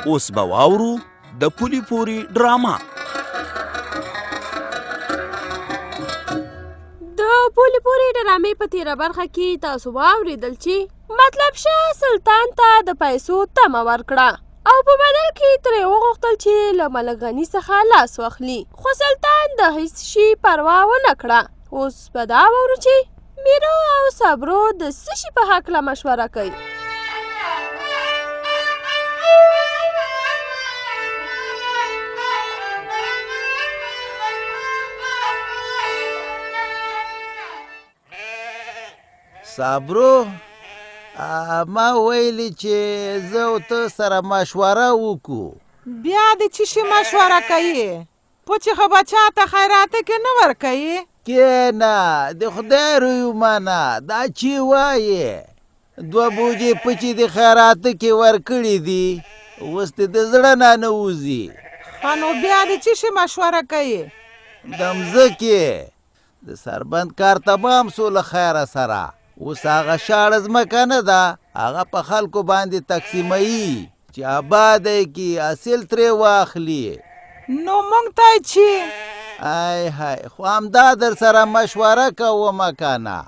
اوس به واورو د پولي پوري ډراما. د پولي پوري ډرامې په تیره برخه کې تاسو واورېدل چې مطلب شاه سلطان ته د پیسو تمه ورکړه او په بدل کې ترې وغوښتل چې له ملک غني څخه لاس واخلي، خو سلطان د هیڅ شي پروا ونه کړه. اوس به دا واورو چې میرو او صبرو د څه شي په هکله مشوره کوي. صبرو، ما ویلی چې زه او ته سره مشوره وکړو. بیا د څه شي مشوره کوي؟ پوچې خو بچا ته خیراته کې نه ورکوي؟ کېنه د خدای روی ومنه، دا چې وایې 2 بوجې پچې د خیراته کې ورکړي دي، اوس دې د زړه نه نوځي. ښه نو بیا د څه شي مشوره کوي؟ د مځکې د سربند کار تمام سو له خیره سره. اوس هغه شاړه ځمکه نه ده، هغه په خلکو باندې تقسیموي چې آباد یې کړي، حاصل ترې واخلي. نو موږ ته چې ای های خو همدا در سره مشوره کومه کنه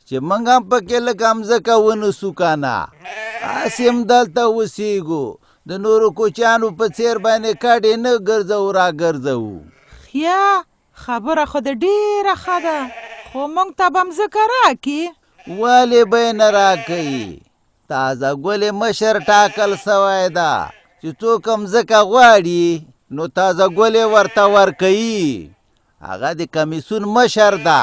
چې موږ هم پکې لږه مځکه ونیسو کنه، هسې هم دلته اوسېږو، د نورو کوچیانو په څېر باندې کډې نه ګرځو را ګرځو. یا خبره خو د ډېره ښه ده، خو موږ ته به مځکه راکړي؟ ولې به یې نه راکوي؟ تازه ګلې مشر ټاکل سوی ده چې څوک مځکه غواړي نو تازه ګلې ورته ورکوي. هغه د کمیسون مشر ده.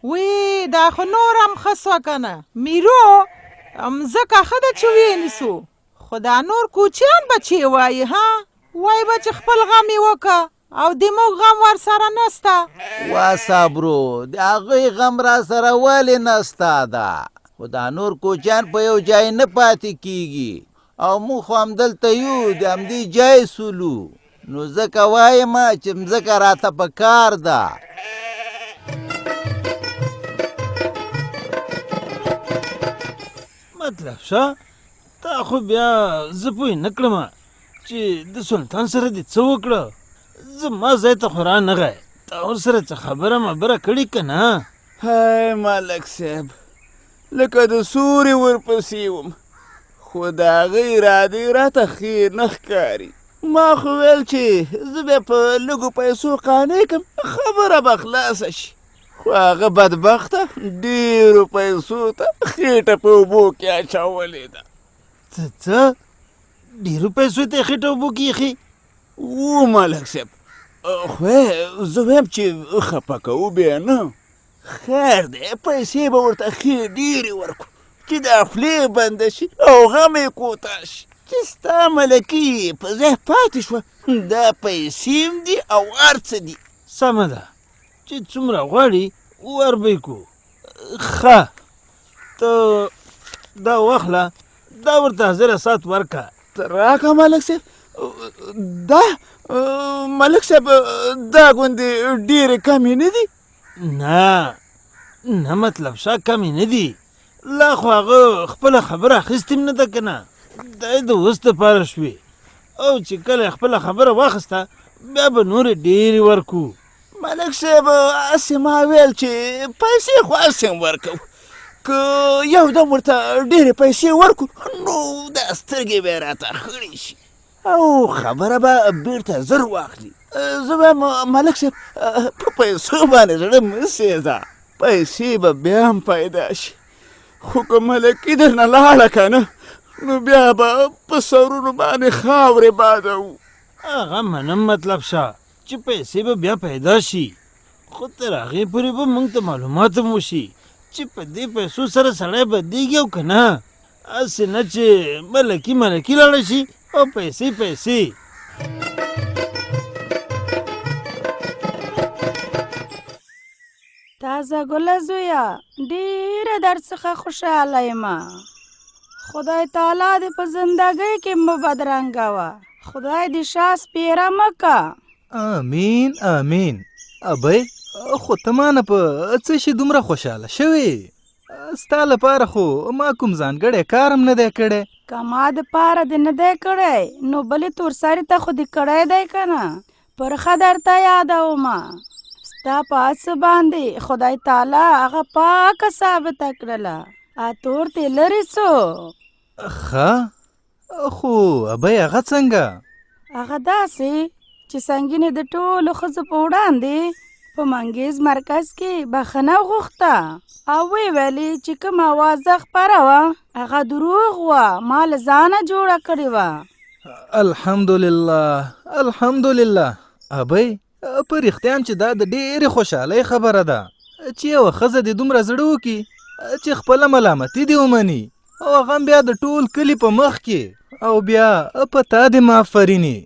وی دا خو نور هم ښه سوه که نه میرو، مځکه ښه ده چې وینیسو، خو دا نور کوچیان به چې وایي ها وایي به چې خپل غم یې وکړه او د موږ غم ورسره نسته. وا صبرو، د هغوی غم را سره ولې نسته ده؟ خو دا نور کوچیان په یو ځای نه پاتې کیږي او موږ خو همدلته یو، د همدې ځای سولو، نو ځکه وایم چې مځکه راته په کار ده. مطلب شه تا خو بیا زه پوه نه کړم چې د سلطان سره دې څه وکړه. زما ځای ته خو را نغی، تا ورسره څه خبره مبره کړې که نه؟ هی ملک صاحب، لکه د سوري ورپسې وم، خو د هغه ارادې راته خیر نه ښکاري. ما خو ویل چې زه بیا په لږو پیسو قانع کړم، خبره به خلاصه شي، خو هغه بدبخته ډېرو پیسو ته خېټه په اوبو کې اچولې ده. څه ډېرو پیسو ته یې خېټه اوبو کې ایښې؟ و ملک صاحب، خو زه ویم چې خفه کوو بیا نه، خیر دی پیسې به ورته ښې ډېرې ورکړو چې د خولې بنده شي او غم یې کوتا شي، چې ستا ملکي په ځای پاتې شوه، دا پیسې هم دي او هر څه دي. سمه ده چې څومره غواړي ور به یې کړو. ښه ته دا واخله، دا ورته حاضره ساعت ورکړه. ته راکړه ملک صاحب. دا ملک صاحب دا ګوندې ډېرې کمې نه دي؟ نه مطلب شا کمې نه دي، لا خو هغه خپله خبره اخیستې هم نه ده که نه، دا یې د اوس دپاره شوې، او چې کله یې خپله خبره واخیسته بیا به نورې ډېرې ورکړو. ملک صاحب هسې ما ویل چې پیسې خو هسې هم ورکوو، که یو دم ورته ډېرې پیسې ورکړو نو دا سترګې به یې راته خړې شي او خبره به بیرته زر واخلي. زه وایم ملک صاحب په پیسو باندې زړه مه سېځه، پیسې به بیا هم پیدا شي، خو که ملکي درنه لاړه که نه نو بیا به په سرونو باندې خاورې بادوو. هغه منم مطلب شه چې پیسې به بیا پیدا شي، خو تر هغې پورې به موږ ته معلومات هم وشي چې په دې پیسو سره سړی بدېږي او که نه، هسې نه چې ملکي لاړه شي او پیسې. تازه ګله زویه، ډېره در څخه خوشحاله یم، خدای تعالی دې په زندګۍ کې مو بدرنګوه، خدای دې شا سپېره مه که. آمین. ابی خو ته مانه په څه شي دومره خوشحاله شوې؟ ستا لپاره خو ما کوم ځانګړی کارم نه دی کړی. که ما د پاره دې نه دی کړی نو بلې تورسرې ته خو دې کړی دی که نه. پرخه درته یادومه ستا په هڅه باندې خدای تعالی هغه پاکه ثابته کړله. تور دې لرې څو. ښه خو ابۍ هغه څنګه؟ هغه داسې چې سنګینې د ټولو ښځو په وړاندې په منګیز مرکز کې بخښنه وغوښته او ویې ویلې چې کوم اوازه خپره وه هغه دروغ وه، ما له ځانه جوړه کړې وه. الحمدلله الحمدلله. ابۍ په رښتیا چې دا د ډېرې خوشحالۍ خبره ده چې یوه ښځه دې دومره زړه وکړي چې خپله ملامتي دې ومني او هغه بیا د ټول کلي په مخ کې او بیا په تا دې مافریني.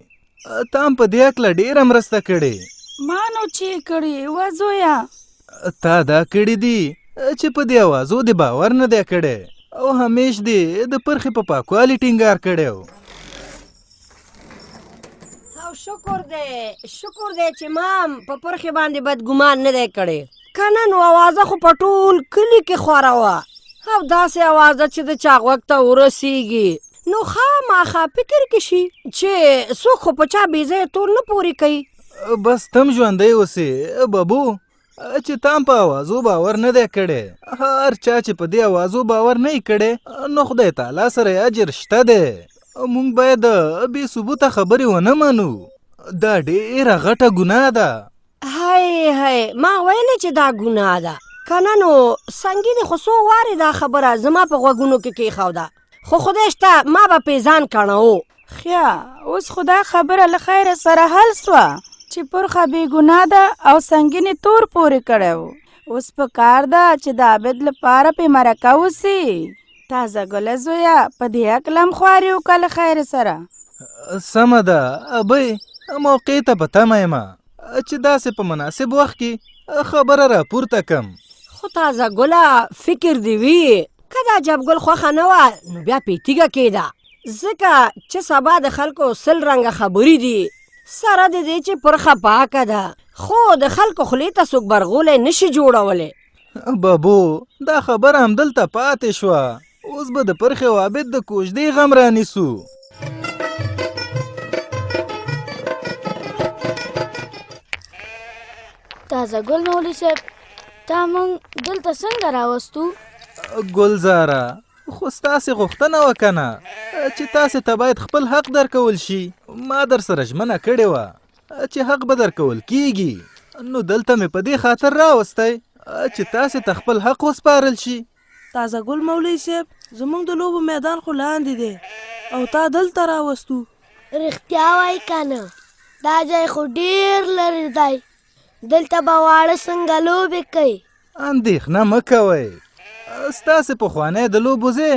تا هم په دې هکله ډېره مرسته کړې. ما نو چې کړې وه زویه. تا دا کړي دي چې په دې اوازو دې باور نه دی کړی او همیش دې د پرخې په پاکوالي ټینګار کړی و. او شکر دی چې ما په پرخې باندې بدګمان نه دی کړی. که نه نو اوازه خو په ټول کلي کې خوره وه او داسې اوازه چې د چا غوږ ته ورسیږي نو خامخا فکر کې شي چې څوک خو په چا بې ځایه تور نه پورې کوي. بس تم ژوندی اوسې ببو چې تام په اوازو باور نه دی کړی. هر چا چې په دې اوازو باور نه یې کړی نو خدای تعالی سره یې اجر شته دی. موږ باید بې ثبوته خبرې ونه منو. دا ډېره غټه ګناه ده. هی ما ویلې چې دا ګناه ده. که نه نو سنګینې خو څو وارې دا خبره زما په غوږونو کې کېښوده خو خدای شته ما به پې ځان کڼو. خیا اوس خو دا خبره له خیره سره حل سوه چې پرخه بې ګناه ده او سنګینې تور پورې کړی و. اوس په کار ده چې د عابد لپاره پې مرکه وسي. تازه ګله زویه په دې هکله هم خوارې وکړه له خیر سره. سمه ده ابۍ موقع ته په تمه یمه چې داسې په مناسب وخت کې خبره راپورته کم. خو تازه ګله فکر دې وي که دا جبګل خوښه نه وه نو بیا پې تیږه کېده ځکه چې سبا د خلکو سل رنګه خبرې دي سره د دې چې پرخه پاکه ده خو د خلکو خولې ته څوک برغولی نشي جوړولی. بابو دا خبره همدلته پاتې شوه. اوس به د پرخې او عابد د کوژدې غم رانیسو. تازه ګل مولوي صاحب تا موږ دلته څنګه راوستو؟ ګلزاره خو ستاسې غوښتنه وکنه چې تاسې ته باید خپل حق درکول شي. ما در سره ژمنه کړې وه چې حق به درکول کیږي نو دلته مې په دې خاطر راوستی چې تاسې ته خپل حق وسپارل شي. تازه ګل مولوي صاحب زموږ د لوبو میدان خو لاندې دی او تا دلته راوستو. رښتیا وایي که نه دا ځای خو ډېر لرې دی دلته به واړه څنګه لوبې کوي. اندېښنه مه کوئ ستاسې پخوانی د لوبو ځای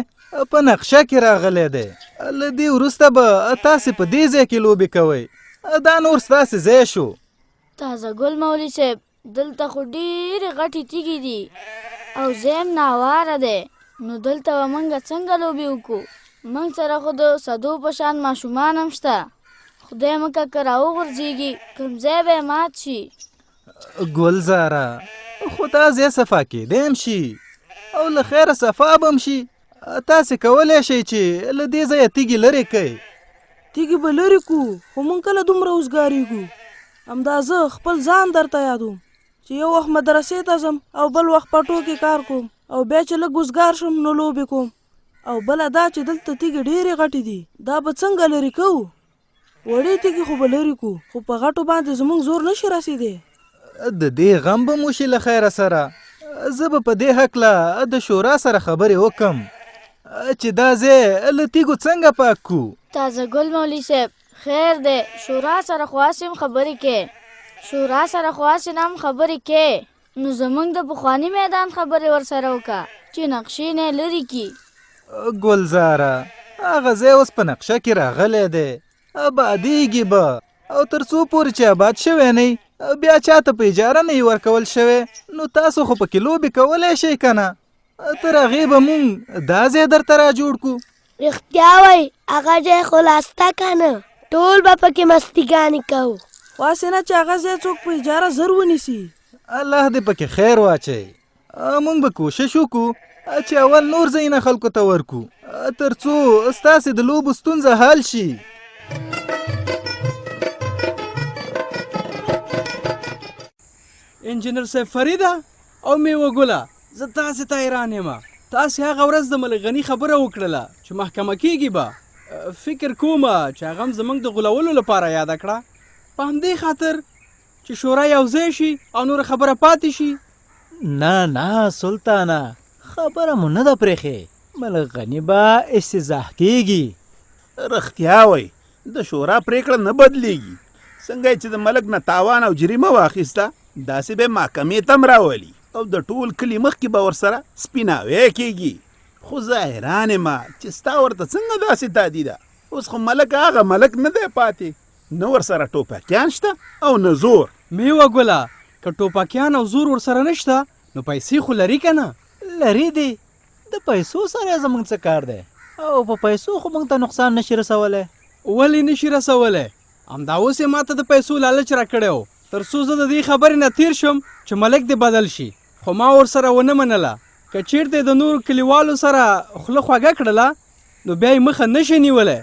په نقشه کې راغلی دی. له دې وروسته به تاسې په دې ځای کې لوبې کوئ. دا نور ستاسې ځای شو. تازه ګل مولوي صاحب دلته خو ډېرې غټې تیږې دي او ځای هم ناواره دی نو دلته به موږ څنګه لوبې وکړو؟ موږ سره خو د صدو په شان ماشومان هم شته. خدای مکه که راوغورځېږي کوم ځای به یې مات شي. ګلزاره خو دا ځای صفا کېدی هم شي او له خیره صفا به هم شي. تاسې کولی شئ چې له دې ځایه تیږې لرې کړئ. تیږې به لرې کړو خو موږ کله دومره اوزګارېږو. همدا زه خپل ځان درته یادوم چې یو وخت مدرسې ته ځم او بل وخت پټو کې کار کوم او بیا چې لږ اوزګار شم نو لوبې کوم. او بله دا چې دلته تیږې ډېرې غټې دي دا به څنګه لرې کوو؟ وړې تیږې خو به لرې کړو خو په غټو باندې زموږ زور نشي رسېدی. د دې غم به مو شي له خیره سره. زه به په دې هکله د شورا سره خبرې وکم چې دا ځای له تیږو څنګه پاک کړو. تازه ګل مولوي صاحب خیر دی شورا سره خو هسې هم خبرې کې نو زموږ د پخواني میدان خبرې ورسره وکړه چې نقشې نه لرې کړي. ګلزاره هغه ځای اوس په نقشه کې راغلی دی آبادېږي به او تر څو پورې چې آباد شوی نه بیا چاته په اجاره نه یې ورکول شوی نو تاسو خو پکې لوبې کولی شئ که نه. تر هغې به مونږ دا ځای درته را جوړ کړو. رښتیا وایي هغه ځای خو لاسته که نه ټول به پکې مستیګانې کوو. خو هسې نه چې هغه ځای څوک په اجاره زر ونیسي. الله دې پکې خیر واچوي. مونږ به کوشش وکړو چې اول نور ځایونه خلکو ته ورکو تر څو ستاسې د لوبو ستونزه حل شي. انجینر صاحب فریده او میوه ګله، زه تاسې ته حیران یم. تاسې هغه ورځ د ملک غني خبره وکړله چې محکمه کیږي به، فکر کومه چې هغه هم زموږ د غولولو لپاره یاده کړه، په همدې خاطر چې شورا یو ځای شي او نور خبره پاتې شي. نه سلطانه، خبره مو نه ده پرېښې، ملک غني به استزاح کیږي. رښتیا وای، د شورا پریکړه نه بدلیږي. څنګه چې د ملک نه تاوان او جریمه واخیسته، داسې به محکمې ته هم راولي او د ټول کلي مخکې به ورسره سپیناوی کیږي. خو زه حیران یم چې ستا ورته څنګه داسې تادي ده. اوس خو ملک هغه ملک نه دی پاتې، نه ورسره ټوپکیان شته او نه زور. میوه ګله، که ټوپکیان او زور ورسره نشته نو پیسې خو لري که نه؟ لري دی، د پیسو سره زموږ څه کار دی، او په پیسو خو موږ ته نقصان نشي رسولی. ولې نشي رسولی؟ همدا اوس یې ما ته د پیسو لالچ راکړی و تر څو زه د دې خبرې نه تیر شم چې ملک دې بدل شي، خو ما ورسره ونه منله. که چیرته د نورو کلیوالو سره خوله خوږه کړله نو بیا یې مخه نشي نیولی.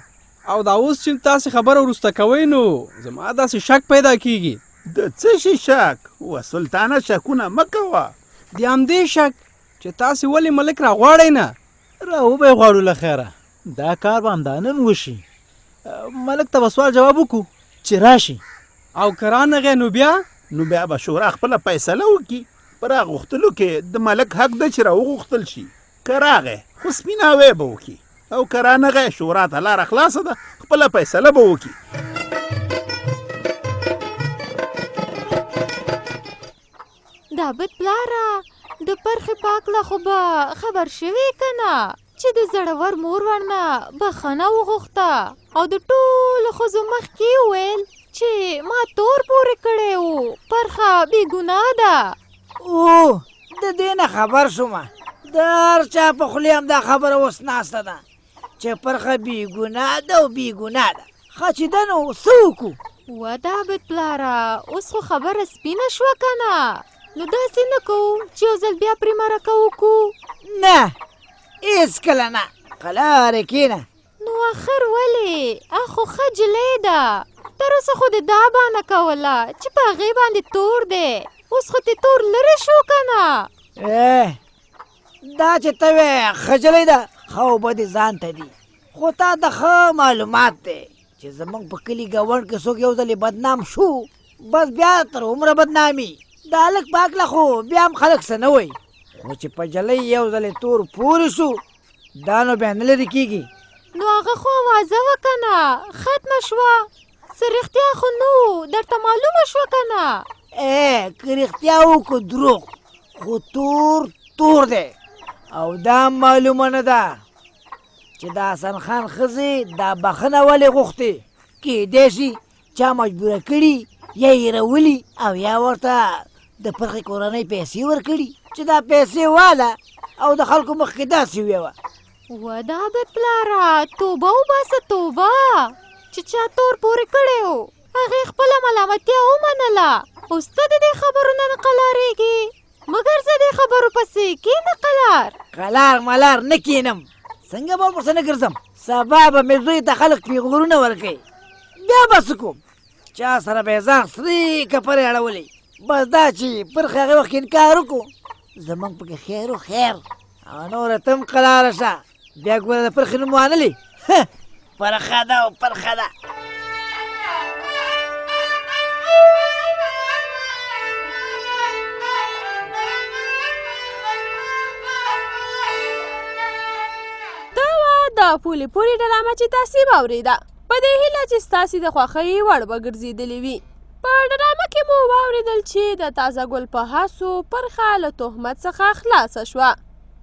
او دا اوس چې تاسې خبره وروسته کوئ نو زما داسې شک پیدا کیږي. د څه شي شک؟ و سلطانه شکونه مه کوه. د همدې شک چې تاسې ولې ملک راغواړئ نه. راوبه یې غواړو له خیره، دا کار به همدا نن وشي. ملک ته به سوال جواب وکړو چې راشي، او که رانغی نو بیا به شورا خپله فیصله وکړي. په راغوښتلو کې د ملک حق ده چې راوغوښتل شي. که راغی خو سپیناوی به وکړي، او که رانغی شورا ته لاره خلاصه ده، خپله فیصله به وکړي. دا بد پلاره، د پرخې پاکله خو به خبر شوی که نه چې د زړور مور ورنه بخښنه وغوښته او د ټولو ښځو مخکې یې وویل چې ما تور پورې کړی و، پرخه بې ګناه ده. او د دې نه خبر شومه، د هر چا په خولې هم دا خبره اوس ناسته ده چې پرخه بې ګناه ده او بې ګناه ده. ښه چې ده نو څه وکړو؟ و دا بد پلاره، اوس خو خبره سپینه شوه که نه، نو داسې نه کوو چې یو ځل بیا پرې مرکه وکړو. نه هېڅکله نه، قلاره کښېنه. نو آخر ولې؟ خو ښه جلۍ ده، تر اوسه خو دې دا بانه کوله چې په هغې باندې تور دی، اوس خو دې تور لرې شو که نه؟ دا چې ته وې ښه جلۍ ده، ښه اوبه دې ځان ته دي، خو تا ته ښه معلومات دی چې زموږ په کلي ګاونډ کې څوک یو ځلې بدنام شو، بس بیا تر عمره بدنامي. د هلک پاکله خو بیا هم خلک څه نه وایي، خو چې په جلۍ یو ځلې تور پورې شو دا نو بیا نه لرې کېږي. نو هغه خو اوازه وه که نه، ختمه شوه. څه رښتیا خو نه و، درته معلومه شوه که نه؟ که رښتیا و که دروغ، خو تور دی. او دا معلومه نه ده چې د حسن خان ښځې دا بخښنه ولې غوښتې. کیدای شي چا مجبوره کړي، یا یې رولي، او یا ورته د پرخې کورنۍ پیسې ورکړي چې دا پیسې واله او د خلکو مخکې داسې ویوه. و دا بد پلاره، توبه وباسه توبه چې چا تور پورې کړی و، هغې خپله ملامتیا ومنله. اوس ته د دې خبرو نه قلارېږي، مګر زه دې خبرو پسې کښېنه قلار ملار نه کښېنم. څنګه به ورپسې نه ګرځم؟ سبا به مې زوی ته خلک پیغورونه ورکوي، بیا به څه کوم؟ چا سره به یې ځان سرې کپرې اړولی، بس دا چې پر هغې وخت انکار وکړو، زموږ پکې خیر و خیر. او نوره ته هم قلاره شه، بیا ګوره د پرخې نوم وانلې، پرخه ده او پرخه ده. د پولې پورې ډرامه چې تاسې واورېده، په دې هیله چې ستاسې د خوښۍ وړ به ګرځېدلې وي. په ډرامه کې مو واورېدل چې د تازه ګل په هڅو پرخه له تهمت څخه خلاصه شوه.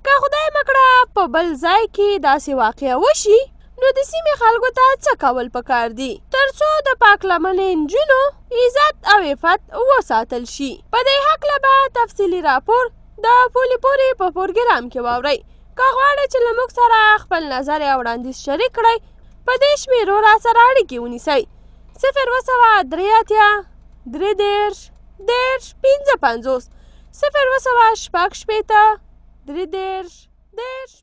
که خدای مکړه په بل ځای کې داسې واقعه وشي، نو د سیمې خلکو ته څه کول پکار دي تر څو د پاک لمنې نجونو عزت او عفت وساتل شي؟ په دې هکله به تفصیلي راپور د پولې پورې په پروګرام کې واورئ. که غواړئ چې له موږ سره خپل نظر یا وړاندیز شریک کړئ، په دې شمېرو را سره اړیکې ونیسئ: 02083 33 55 020 شپږ شپېته 33 دېرش،